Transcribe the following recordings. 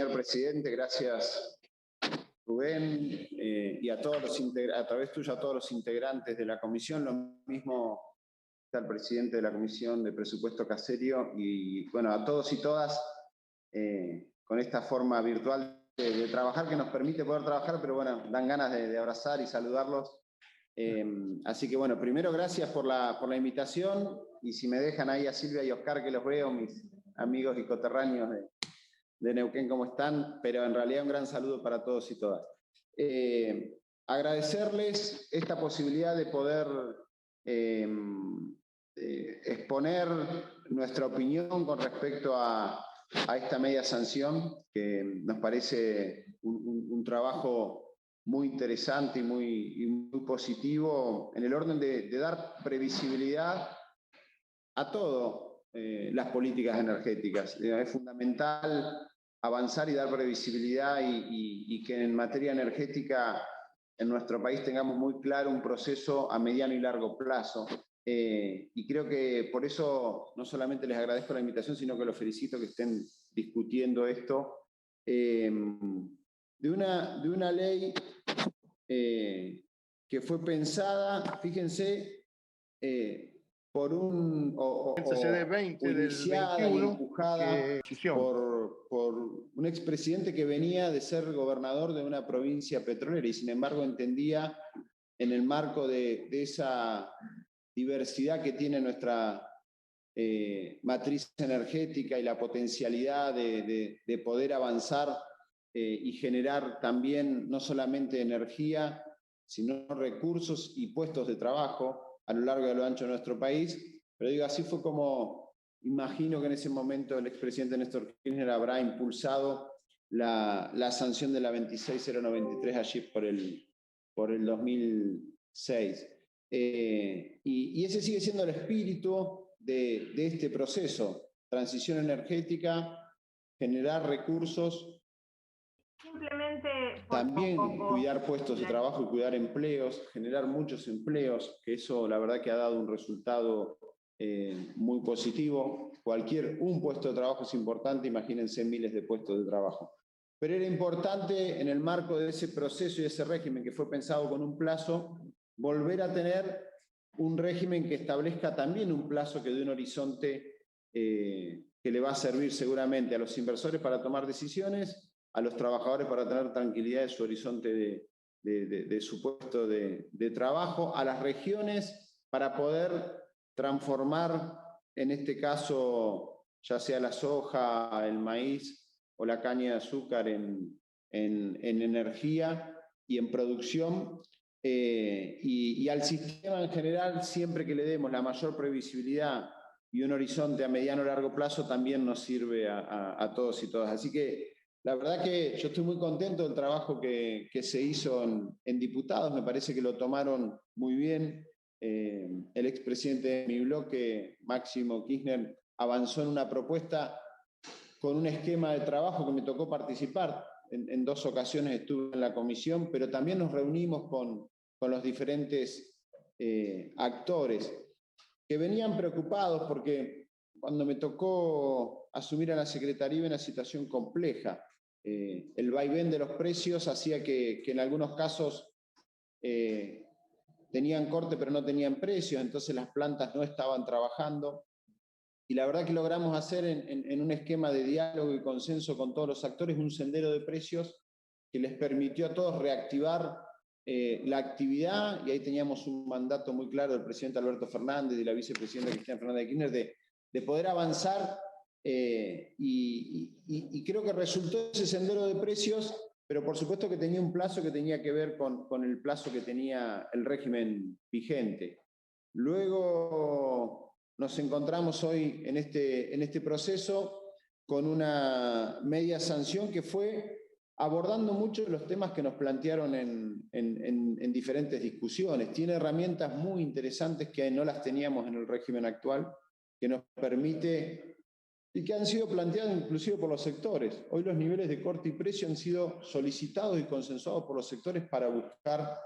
señor presidente, gracias Rubén, y a través tuyo a todos los integrantes de la comisión, lo mismo al presidente de la Comisión de Presupuesto Caserio y bueno, a todos y todas con esta forma virtual de trabajar que nos permite poder trabajar, pero bueno, dan ganas de abrazar y saludarlos. Así que bueno, primero gracias por la invitación, y si me dejan ahí a Silvia y Oscar, que los veo, mis amigos y coterráneos de Neuquén, ¿cómo están? Pero en realidad un gran saludo para todos y todas. Agradecerles esta posibilidad de poder exponer nuestra opinión con respecto a esta media sanción, que nos parece un trabajo muy interesante y muy positivo en el orden de dar previsibilidad a todas las políticas energéticas. Es fundamental avanzar y dar previsibilidad y que en materia energética en nuestro país tengamos muy claro un proceso a mediano y largo plazo. Y creo que por eso no solamente les agradezco la invitación, sino que los felicito que estén discutiendo esto de una ley que fue pensada, fíjense, por iniciada y empujada por un expresidente que venía de ser gobernador de una provincia petrolera y sin embargo entendía en el marco de esa diversidad que tiene nuestra matriz energética y la potencialidad de poder avanzar y generar también no solamente energía, sino recursos y puestos de trabajo a lo largo y a lo ancho de nuestro país. Pero digo, así fue como imagino que en ese momento el expresidente Néstor Kirchner habrá impulsado la sanción de la 26093 allí por el 2006. Y ese sigue siendo el espíritu de este proceso: transición energética, generar recursos, simplemente también cuidar puestos de trabajo y cuidar empleos, generar muchos empleos, que eso la verdad que ha dado un resultado muy positivo. Un puesto de trabajo es importante, imagínense miles de puestos de trabajo. Pero era importante en el marco de ese proceso y ese régimen que fue pensado con un plazo, volver a tener un régimen que establezca también un plazo que dé un horizonte que le va a servir seguramente a los inversores para tomar decisiones, a los trabajadores para tener tranquilidad de su horizonte de su puesto de trabajo, a las regiones para poder transformar, en este caso, ya sea la soja, el maíz o la caña de azúcar en energía y en producción, y al sistema en general, siempre que le demos la mayor previsibilidad y un horizonte a mediano o largo plazo, también nos sirve a todos y todas. Así que la verdad que yo estoy muy contento del trabajo que se hizo en diputados, me parece que lo tomaron muy bien. El expresidente de mi bloque, Máximo Kirchner, avanzó en una propuesta con un esquema de trabajo que me tocó participar. En 2 ocasiones estuve en la comisión, pero también nos reunimos con los diferentes actores que venían preocupados porque cuando me tocó asumir a la Secretaría iba en una situación compleja. El vaivén de los precios hacía que en algunos casos tenían corte pero no tenían precios, entonces las plantas no estaban trabajando. Y la verdad que logramos hacer en un esquema de diálogo y consenso con todos los actores un sendero de precios que les permitió a todos reactivar la actividad, y ahí teníamos un mandato muy claro del presidente Alberto Fernández y la vicepresidenta Cristina Fernández de Kirchner de poder avanzar, y creo que resultó ese sendero de precios, pero por supuesto que tenía un plazo que tenía que ver con el plazo que tenía el régimen vigente. Luego nos encontramos hoy en este proceso con una media sanción que fue abordando muchos de los temas que nos plantearon en diferentes discusiones. Tiene herramientas muy interesantes que no las teníamos en el régimen actual, que nos permite y que han sido planteadas inclusive por los sectores. Hoy los niveles de corte y precio han sido solicitados y consensuados por los sectores para buscar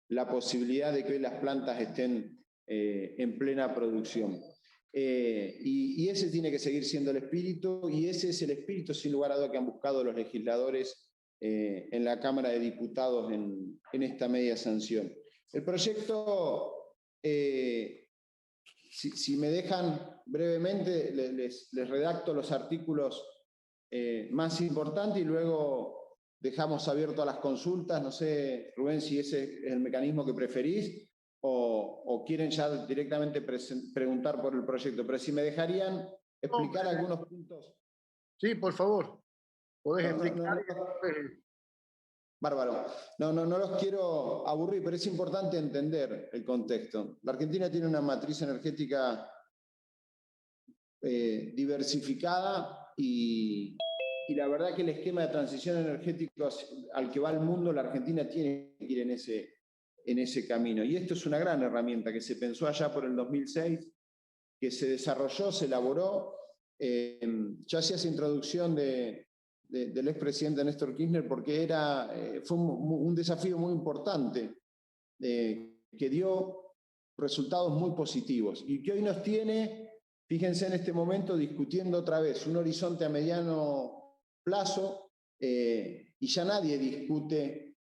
la posibilidad de que hoy las plantas estén en plena producción. y ese tiene que seguir siendo el espíritu, y ese es el espíritu, sin lugar a duda, que han buscado los legisladores en la Cámara de Diputados en esta media sanción. El proyecto, si me dejan brevemente, les redacto los artículos más importantes y luego dejamos abierto a las consultas. No sé, Rubén, si ese es el mecanismo que preferís o quieren ya directamente preguntar por el proyecto. Pero si me dejarían explicar algunos puntos. Sí, por favor. Podés explicar. Bárbaro. No los quiero aburrir, pero es importante entender el contexto. La Argentina tiene una matriz energética diversificada y la verdad que el esquema de transición energética al que va el mundo, la Argentina tiene que ir en ese camino. Y esto es una gran herramienta que se pensó allá por el 2006, que se desarrolló, se elaboró. Yo hacía esa introducción del expresidente Néstor Kirchner porque fue un desafío muy importante que dio resultados muy positivos y que hoy nos tiene, fíjense en este momento, discutiendo otra vez un horizonte a mediano plazo y ya nadie discute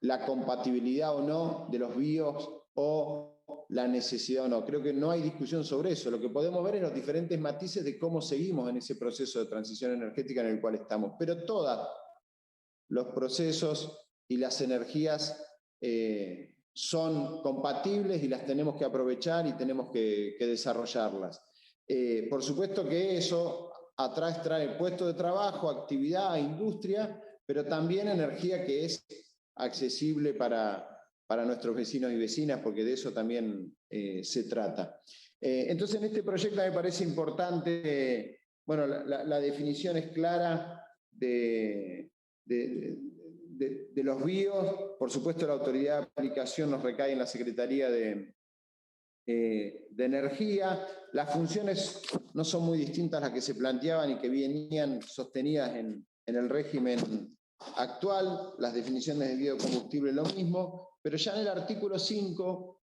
la compatibilidad o no de los BIOS o la necesidad o no. Creo que no hay discusión sobre eso. Lo que podemos ver es los diferentes matices de cómo seguimos en ese proceso de transición energética en el cual estamos. Pero todos los procesos y las energías son compatibles y las tenemos que aprovechar y tenemos que desarrollarlas. Por supuesto que eso atrás trae puestos de trabajo, actividad, industria, pero también energía que es accesible para nuestros vecinos y vecinas, porque de eso también se trata. Entonces, en este proyecto me parece importante, bueno, la definición es clara de los BIOS. Por supuesto, la autoridad de aplicación nos recae en la Secretaría de Energía. Las funciones no son muy distintas a las que se planteaban y que venían sostenidas en el régimen actual. Las definiciones de biocombustible lo mismo, pero ya en el artículo 5,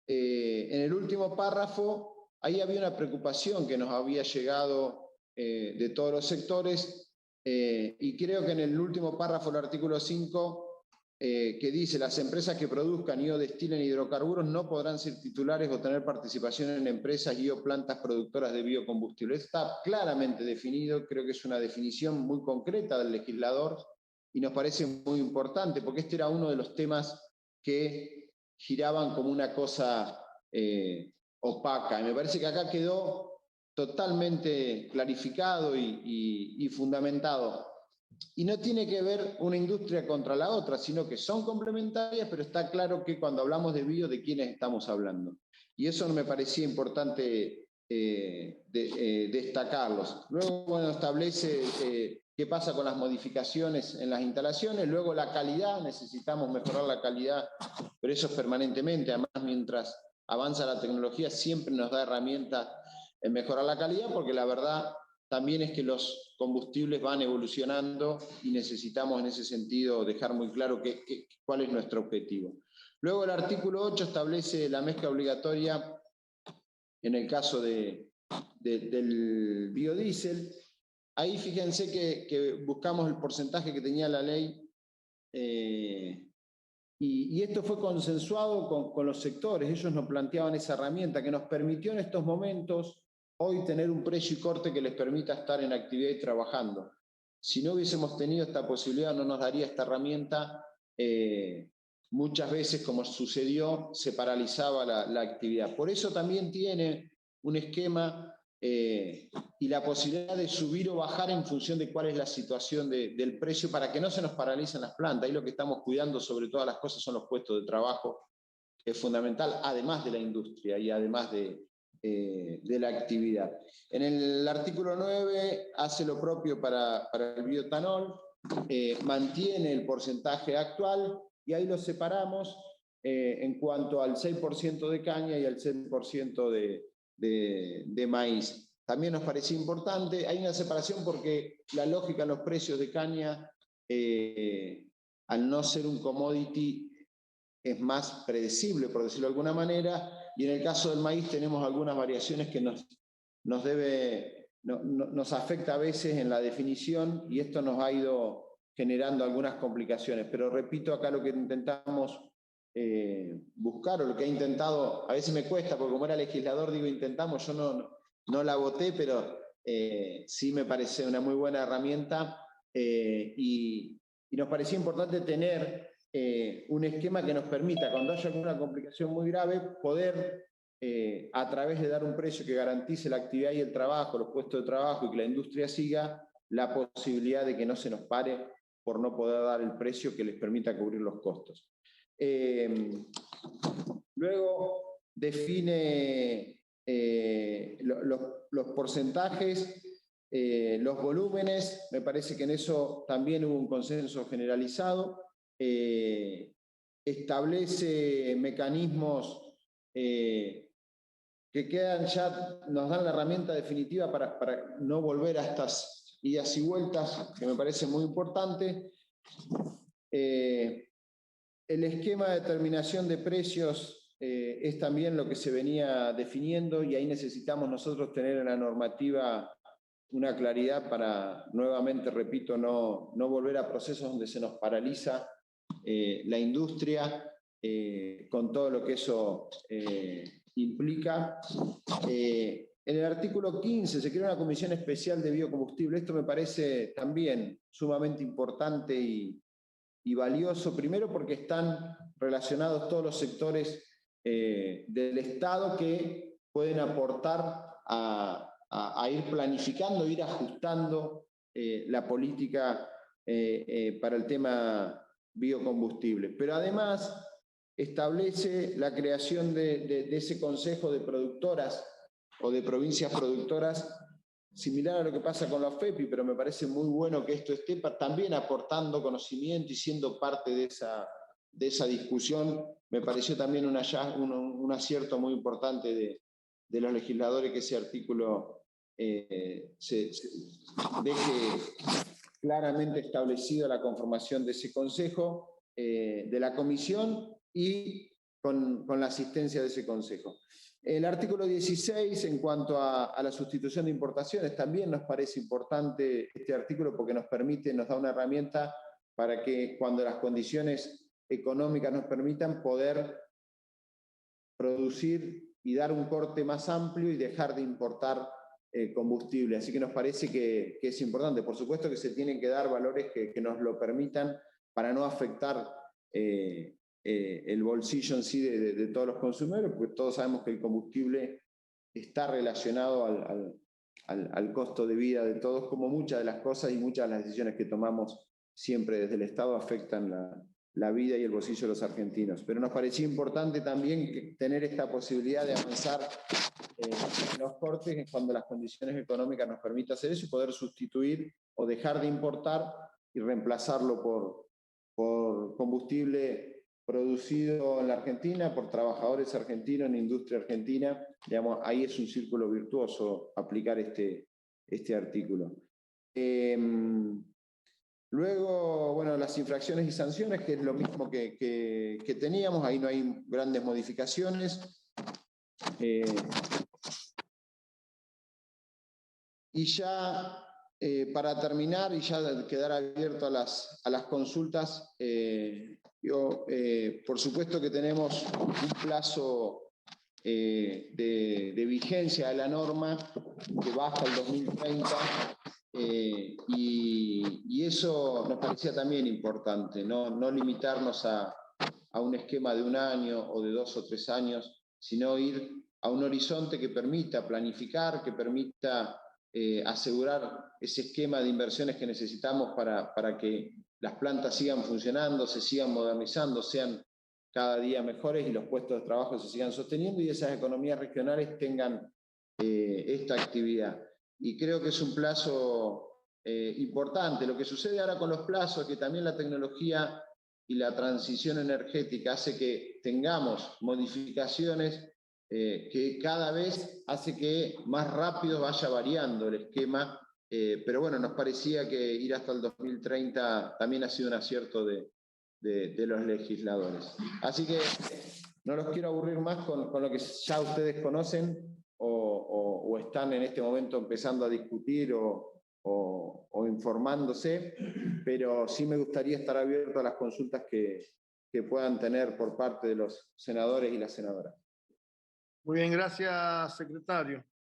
en el último párrafo, ahí había una preocupación que nos había llegado de todos los sectores, y creo que en el último párrafo del artículo 5, que dice: las empresas que produzcan y o destilen hidrocarburos no podrán ser titulares o tener participación en empresas y o plantas productoras de biocombustible. Está claramente definido, creo que es una definición muy concreta del legislador y nos parece muy importante, porque este era uno de los temas que giraban como una cosa opaca. Y me parece que acá quedó totalmente clarificado y fundamentado. Y no tiene que ver una industria contra la otra, sino que son complementarias, pero está claro que cuando hablamos de bio, ¿de quiénes estamos hablando? Y eso me parecía importante destacarlos. Luego, bueno, establece qué pasa con las modificaciones en las instalaciones. Luego, la calidad, necesitamos mejorar la calidad, pero eso es permanentemente. Además, mientras avanza la tecnología, siempre nos da herramientas en mejorar la calidad, porque la verdad también es que los combustibles van evolucionando y necesitamos en ese sentido dejar muy claro cuál es nuestro objetivo. Luego el artículo 8 establece la mezcla obligatoria en el caso del biodiesel. Ahí fíjense que buscamos el porcentaje que tenía la ley y esto fue consensuado con los sectores. Ellos nos planteaban esa herramienta que nos permitió en estos momentos hoy tener un precio y corte que les permita estar en actividad y trabajando. Si no hubiésemos tenido esta posibilidad, no nos daría esta herramienta. Muchas veces, como sucedió, se paralizaba la actividad. Por eso también tiene un esquema y la posibilidad de subir o bajar en función de cuál es la situación del precio, para que no se nos paralicen las plantas. Ahí lo que estamos cuidando sobre todas las cosas son los puestos de trabajo, que es fundamental, además de la industria y además de la actividad. En el artículo 9 hace lo propio para el bioetanol, mantiene el porcentaje actual y ahí lo separamos en cuanto al 6% de caña y al 6% de maíz. También nos parecía importante, hay una separación porque la lógica en los precios de caña, al no ser un commodity, es más predecible, por decirlo de alguna manera, y en el caso del maíz tenemos algunas variaciones que nos afecta a veces en la definición, y esto nos ha ido generando algunas complicaciones. Pero repito, acá lo que intentamos buscar, o lo que he intentado, a veces me cuesta, porque como era legislador digo intentamos, yo no la voté, pero sí me parece una muy buena herramienta, y nos parecía importante tener un esquema que nos permita, cuando haya alguna complicación muy grave, poder, a través de dar un precio que garantice la actividad y el trabajo, los puestos de trabajo, y que la industria siga, la posibilidad de que no se nos pare por no poder dar el precio que les permita cubrir los costos. Luego define los porcentajes, los volúmenes. Me parece que en eso también hubo un consenso generalizado. Establece mecanismos que quedan ya, nos dan la herramienta definitiva para no volver a estas idas y vueltas, que me parece muy importante. El esquema de determinación de precios es también lo que se venía definiendo, y ahí necesitamos nosotros tener en la normativa una claridad para, nuevamente repito, no volver a procesos donde se nos paraliza la industria, con todo lo que eso implica. En el artículo 15 se crea una comisión especial de biocombustible. Esto me parece también sumamente importante y valioso, primero porque están relacionados todos los sectores del Estado que pueden aportar a ir planificando, ir ajustando la política para el tema biocombustible. Pero además establece la creación de ese consejo de productoras o de provincias productoras, similar a lo que pasa con la FEPI, pero me parece muy bueno que esto esté también aportando conocimiento y siendo parte de esa discusión. Me pareció también un acierto muy importante de los legisladores que ese artículo se deje claramente establecido la conformación de ese consejo, de la comisión, y con la asistencia de ese consejo. El artículo 16, en cuanto a la sustitución de importaciones, también nos parece importante este artículo porque nos da una herramienta para que, cuando las condiciones económicas nos permitan, poder producir y dar un corte más amplio y dejar de importar combustible. Así que nos parece que es importante. Por supuesto que se tienen que dar valores que nos lo permitan para no afectar el bolsillo en sí de todos los consumidores, porque todos sabemos que el combustible está relacionado al costo de vida de todos, como muchas de las cosas y muchas de las decisiones que tomamos siempre desde el Estado afectan la vida y el bolsillo de los argentinos. Pero nos parecía importante también tener esta posibilidad de avanzar en los cortes cuando las condiciones económicas nos permitan hacer eso, y poder sustituir o dejar de importar y reemplazarlo por combustible producido en la Argentina, por trabajadores argentinos, en industria argentina. Digamos, ahí es un círculo virtuoso aplicar este artículo. Luego, bueno, las infracciones y sanciones, que es lo mismo que teníamos, ahí no hay grandes modificaciones. Y ya para terminar y ya quedar abierto a las consultas, por supuesto que tenemos un plazo de vigencia de la norma que va hasta el 2030, y eso nos parecía también importante, no limitarnos a un esquema de un año o de 2 o 3 años, sino ir a un horizonte que permita planificar, que permita asegurar ese esquema de inversiones que necesitamos para que las plantas sigan funcionando, se sigan modernizando, sean cada día mejores, y los puestos de trabajo se sigan sosteniendo, y esas economías regionales tengan esta actividad. Y creo que es un plazo importante. Lo que sucede ahora con los plazos es que también la tecnología y la transición energética hace que tengamos modificaciones que cada vez hace que más rápido vaya variando el esquema, pero bueno, nos parecía que ir hasta el 2030 también ha sido un acierto de los legisladores. Así que no los quiero aburrir más con lo que ya ustedes conocen o están en este momento empezando a discutir o informándose, pero sí me gustaría estar abierto a las consultas que puedan tener por parte de los senadores y las senadoras. Muy bien, gracias, secretario.